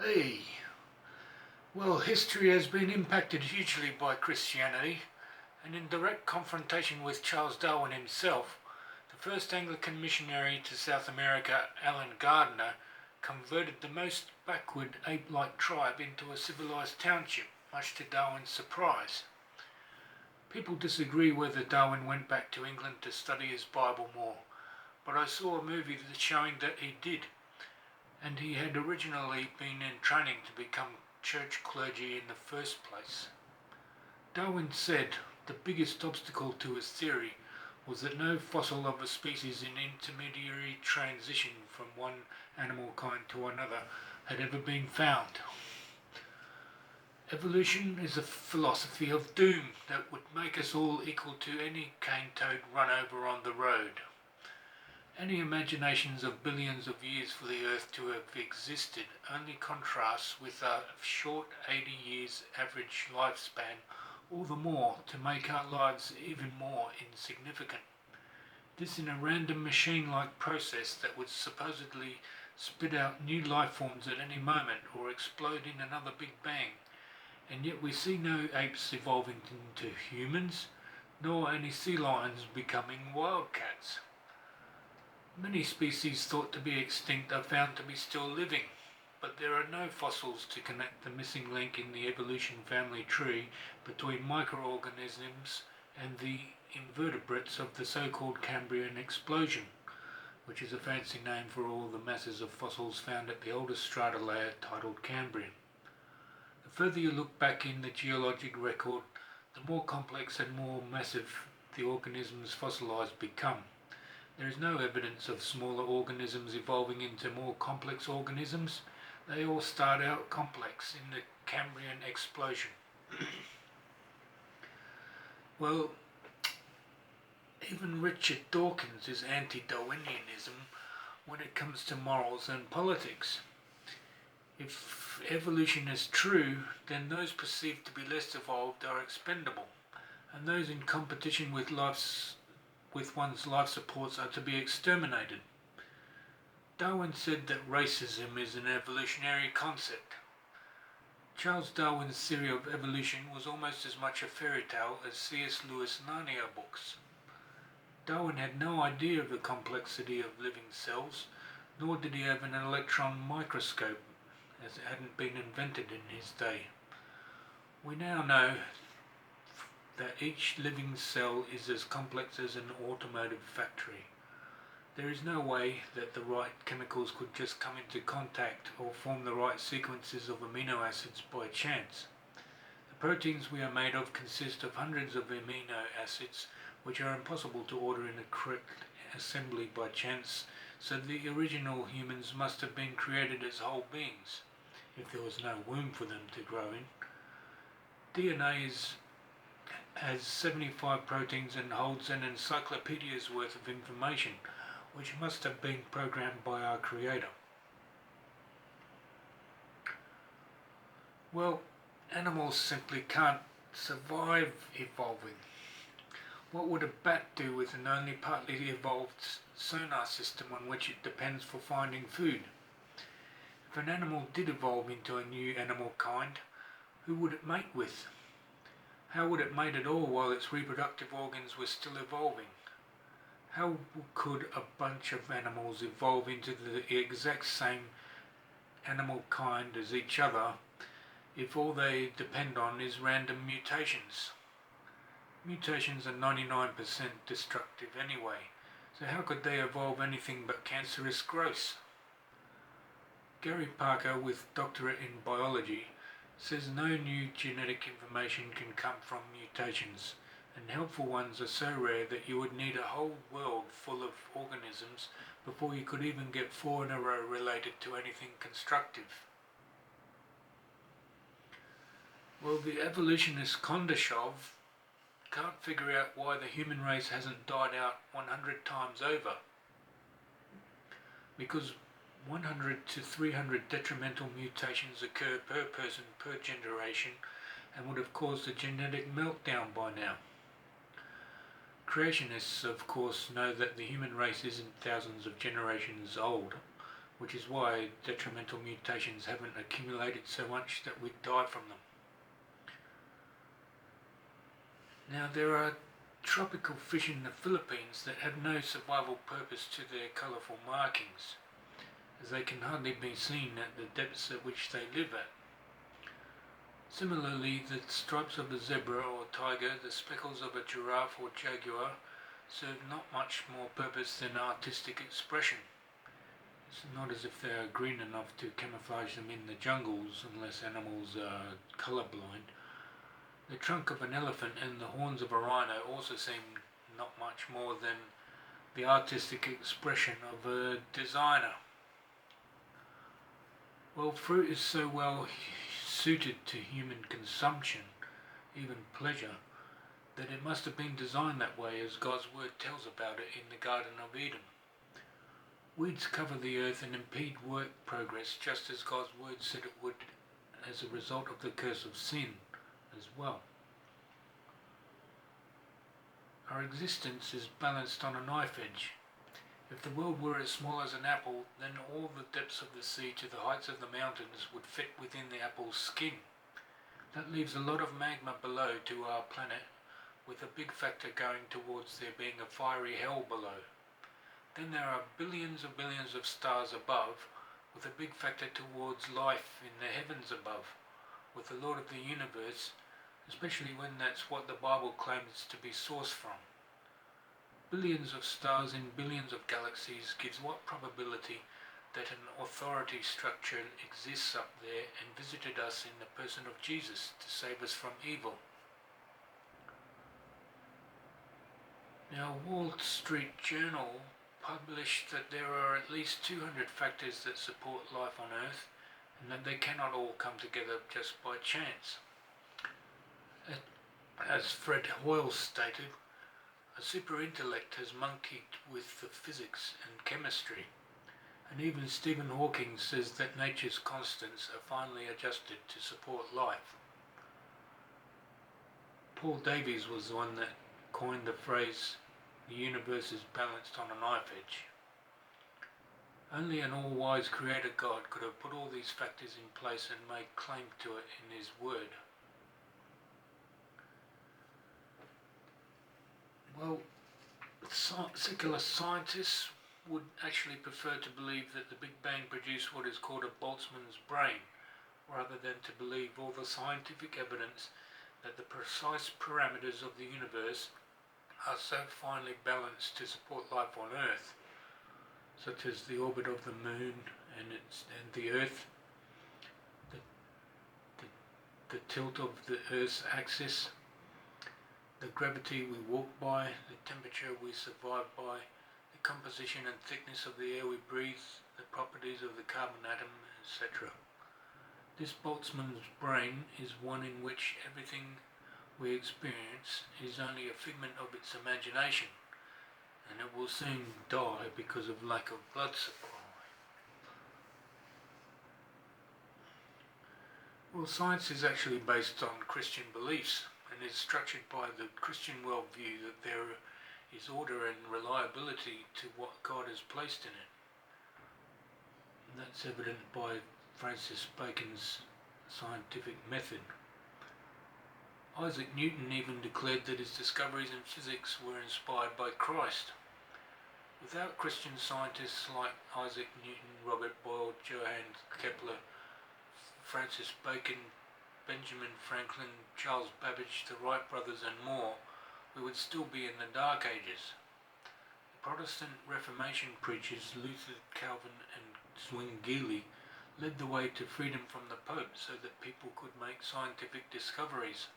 Hey, well, history has been impacted hugely by Christianity, and in direct confrontation with Charles Darwin himself, the first Anglican missionary to South America, Allen Gardner, converted the most backward ape-like tribe into a civilized township, much to Darwin's surprise. People disagree whether Darwin went back to England to study his Bible more, but I saw a movie that's showing that he did, and he had originally been in training to become church clergy in the first place. Darwin said the biggest obstacle to his theory was that no fossil of a species in intermediary transition from one animal kind to another had ever been found. Evolution is a philosophy of doom that would make us all equal to any cane toad run over on the road. Any imaginations of billions of years for the Earth to have existed only contrasts with our short 80 years average lifespan, all the more to make our lives even more insignificant. This in a random machine-like process that would supposedly spit out new life forms at any moment or explode in another Big Bang. And yet we see no apes evolving into humans, nor any sea lions becoming wildcats. Many species thought to be extinct are found to be still living, but there are no fossils to connect the missing link in the evolution family tree between microorganisms and the invertebrates of the so-called Cambrian explosion, which is a fancy name for all the masses of fossils found at the oldest strata layer titled Cambrian. The further you look back in the geologic record, the more complex and more massive the organisms fossilized become. There is no evidence of smaller organisms evolving into more complex organisms. They all start out complex in the Cambrian explosion. Well, even Richard Dawkins is anti-Darwinianism when it comes to morals and politics. If evolution is true, then those perceived to be less evolved are expendable, and those in competition with one's life supports are to be exterminated. Darwin said that racism is an evolutionary concept. Charles Darwin's theory of evolution was almost as much a fairy tale as C.S. Lewis' Narnia books. Darwin had no idea of the complexity of living cells, nor did he have an electron microscope, as it hadn't been invented in his day. We now know that each living cell is as complex as an automotive factory. There is no way that the right chemicals could just come into contact or form the right sequences of amino acids by chance. The proteins we are made of consist of hundreds of amino acids which are impossible to order in a correct assembly by chance, so the original humans must have been created as whole beings, if there was no womb for them to grow in. DNA has 75 proteins and holds an encyclopedia's worth of information, which must have been programmed by our creator. Well, animals simply can't survive evolving. What would a bat do with an only partly evolved sonar system on which it depends for finding food? If an animal did evolve into a new animal kind, who would it mate with? How would it mate at all while its reproductive organs were still evolving? How could a bunch of animals evolve into the exact same animal kind as each other if all they depend on is random mutations? Mutations are 99% destructive anyway, so how could they evolve anything but cancerous growths? Gary Parker, with doctorate in biology, says no new genetic information can come from mutations, and helpful ones are so rare that you would need a whole world full of organisms before you could even get 4 in a row related to anything constructive. Well, the evolutionist Kondashov can't figure out why the human race hasn't died out 100 times over, because 100 to 300 detrimental mutations occur per person per generation and would have caused a genetic meltdown by now. Creationists, of course, know that the human race isn't thousands of generations old, which is why detrimental mutations haven't accumulated so much that we'd die from them. Now, there are tropical fish in the Philippines that have no survival purpose to their colourful markings, as they can hardly be seen at the depths at which they live at. Similarly, the stripes of a zebra or tiger, the speckles of a giraffe or jaguar, serve not much more purpose than artistic expression. It's not as if they are green enough to camouflage them in the jungles unless animals are colourblind. The trunk of an elephant and the horns of a rhino also seem not much more than the artistic expression of a designer. Well, fruit is so well suited to human consumption, even pleasure, that it must have been designed that way, as God's word tells about it in the Garden of Eden. Weeds cover the earth and impede work progress, just as God's word said it would, as a result of the curse of sin as well. Our existence is balanced on a knife edge. If the world were as small as an apple, then all the depths of the sea to the heights of the mountains would fit within the apple's skin. That leaves a lot of magma below to our planet, with a big factor going towards there being a fiery hell below. Then there are billions of billions of stars above, with a big factor towards life in the heavens above, with the Lord of the universe, especially when that's what the Bible claims to be sourced from. Billions of stars in billions of galaxies gives what probability that an authority structure exists up there and visited us in the person of Jesus to save us from evil. Now, Wall Street Journal published that there are at least 200 factors that support life on Earth, and that they cannot all come together just by chance. As Fred Hoyle stated, a super-intellect has monkeyed with the physics and chemistry, and even Stephen Hawking says that nature's constants are finely adjusted to support life. Paul Davies was the one that coined the phrase, "The universe is balanced on a knife edge." Only an all-wise creator God could have put all these factors in place and made claim to it in his word. Well, secular scientists would actually prefer to believe that the Big Bang produced what is called a Boltzmann's brain, rather than to believe all the scientific evidence that the precise parameters of the universe are so finely balanced to support life on Earth, such as the orbit of the Moon and the Earth, the tilt of the Earth's axis, the gravity we walk by, the temperature we survive by, the composition and thickness of the air we breathe, the properties of the carbon atom, etc. This Boltzmann's brain is one in which everything we experience is only a figment of its imagination, and it will soon die because of lack of blood supply. Well, science is actually based on Christian beliefs, and is structured by the Christian worldview that there is order and reliability to what God has placed in it. And that's evident by Francis Bacon's scientific method. Isaac Newton even declared that his discoveries in physics were inspired by Christ. Without Christian scientists like Isaac Newton, Robert Boyle, Johannes Kepler, Francis Bacon, Benjamin Franklin, Charles Babbage, the Wright brothers and more, we would still be in the Dark Ages. The Protestant Reformation preachers Luther, Calvin and Zwingli led the way to freedom from the Pope so that people could make scientific discoveries.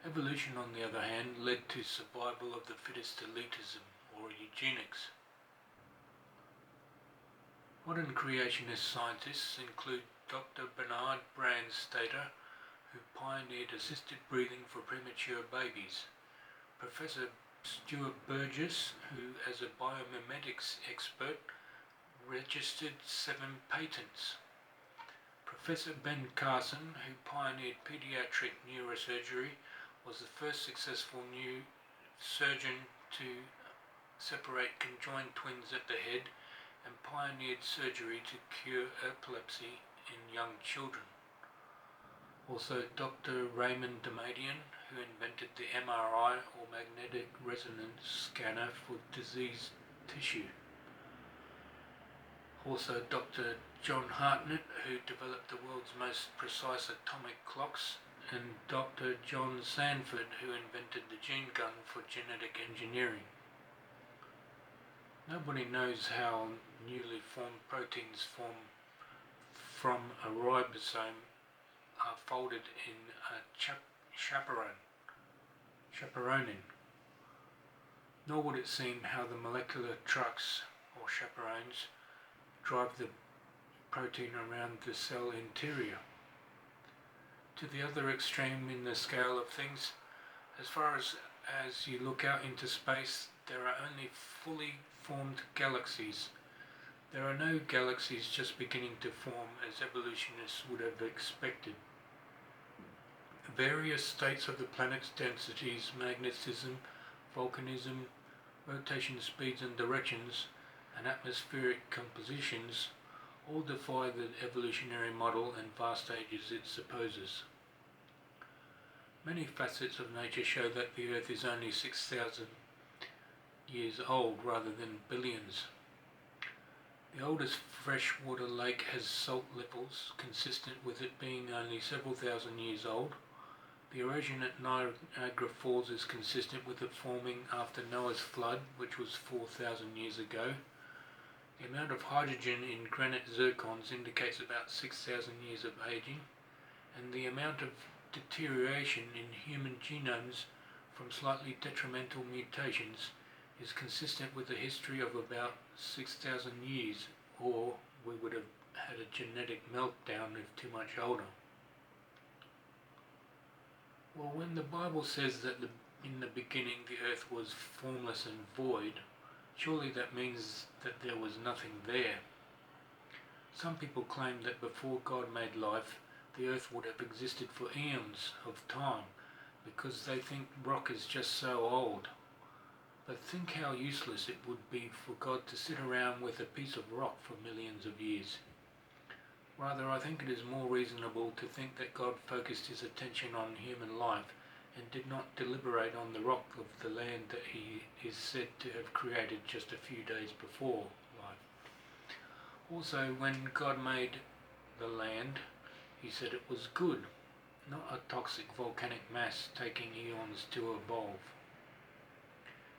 Evolution, on the other hand, led to survival of the fittest elitism, or eugenics. Modern creationist scientists include Dr. Bernard Brandstatter, who pioneered assisted breathing for premature babies, Professor Stuart Burgess, who as a biomimetics expert registered 7 patents, Professor Ben Carson, who pioneered pediatric neurosurgery, was the first successful surgeon to separate conjoined twins at the head and pioneered surgery to cure epilepsy in young children. Also Dr. Raymond Damadian, who invented the MRI or magnetic resonance scanner for diseased tissue. Also Dr. John Hartnett, who developed the world's most precise atomic clocks, and Dr. John Sanford, who invented the gene gun for genetic engineering. Nobody knows how newly formed proteins form from a ribosome are folded in a chaperonin. Nor would it seem how the molecular trucks, or chaperones, drive the protein around the cell interior. To the other extreme in the scale of things, as far as you look out into space, there are only fully formed galaxies. There are no galaxies just beginning to form as evolutionists would have expected. Various states of the planet's densities, magnetism, volcanism, rotation speeds and directions, and atmospheric compositions all defy the evolutionary model and vast ages it supposes. Many facets of nature show that the Earth is only 6,000 years old rather than billions. The oldest freshwater lake has salt levels consistent with it being only several thousand years old. The erosion at Niagara Falls is consistent with it forming after Noah's flood, which was 4,000 years ago. The amount of hydrogen in granite zircons indicates about 6,000 years of aging, and the amount of deterioration in human genomes from slightly detrimental mutations is consistent with a history of about 6,000 years, or we would have had a genetic meltdown if too much older. Well, when the Bible says that in the beginning the earth was formless and void, surely that means that there was nothing there. Some people claim that before God made life, the earth would have existed for eons of time, because they think rock is just so old. But think how useless it would be for God to sit around with a piece of rock for millions of years. Rather, I think it is more reasonable to think that God focused his attention on human life and did not deliberate on the rock of the land that he is said to have created just a few days before life. Also, when God made the land, he said it was good, not a toxic volcanic mass taking eons to evolve.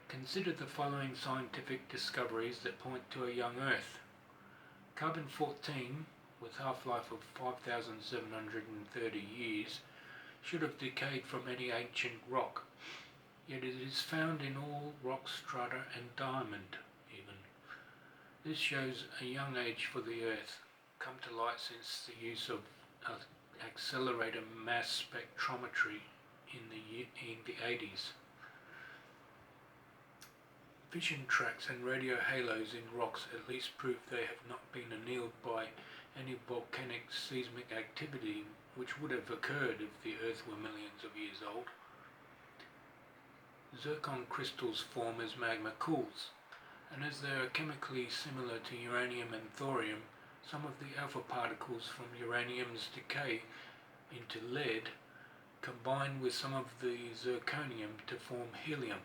Consider the following scientific discoveries that point to a young Earth. Carbon-14, with half-life of 5,730 years, should have decayed from any ancient rock, yet it is found in all rock strata and diamond even. This shows a young age for the Earth, come to light since the use of accelerator mass spectrometry in the 80s. Fission tracks and radio halos in rocks at least prove they have not been annealed by any volcanic seismic activity which would have occurred if the Earth were millions of years old. Zircon crystals form as magma cools, and as they are chemically similar to uranium and thorium, some of the alpha particles from uranium's decay into lead combine with some of the zirconium to form helium.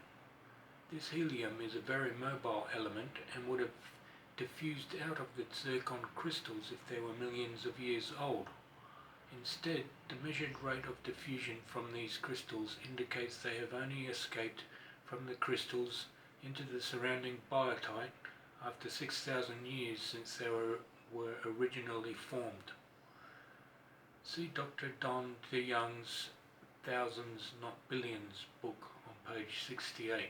This helium is a very mobile element and would have diffused out of the zircon crystals if they were millions of years old. Instead, the measured rate of diffusion from these crystals indicates they have only escaped from the crystals into the surrounding biotite after 6,000 years since they were originally formed. See Dr. Don DeYoung's Thousands Not Billions book on page 68.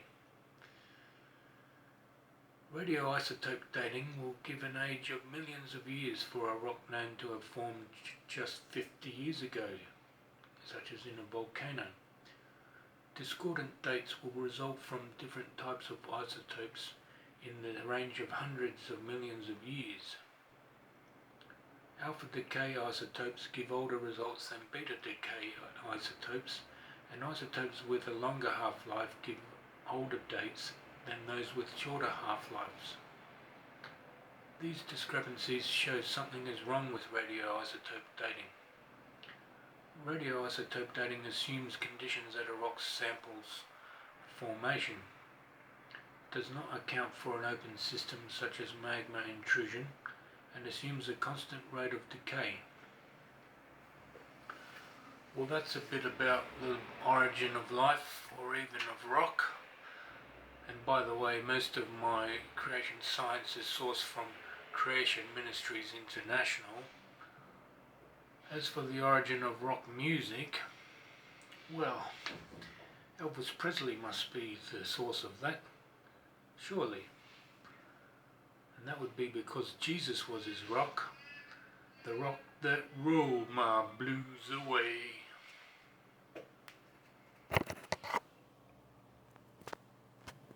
Radioisotope dating will give an age of millions of years for a rock known to have formed just 50 years ago, such as in a volcano. Discordant dates will result from different types of isotopes in the range of hundreds of millions of years. Alpha decay isotopes give older results than beta decay isotopes, and isotopes with a longer half-life give older dates than those with shorter half-lives. These discrepancies show something is wrong with radioisotope dating. Radioisotope dating assumes conditions at a rock's sample's formation, does not account for an open system such as magma intrusion, and assumes a constant rate of decay. Well, that's a bit about the origin of life, or even of rock. And by the way, most of my creation science is sourced from Creation Ministries International. As for the origin of rock music, well, Elvis Presley must be the source of that, surely. And that would be because Jesus was his rock, the rock that rolled my blues away.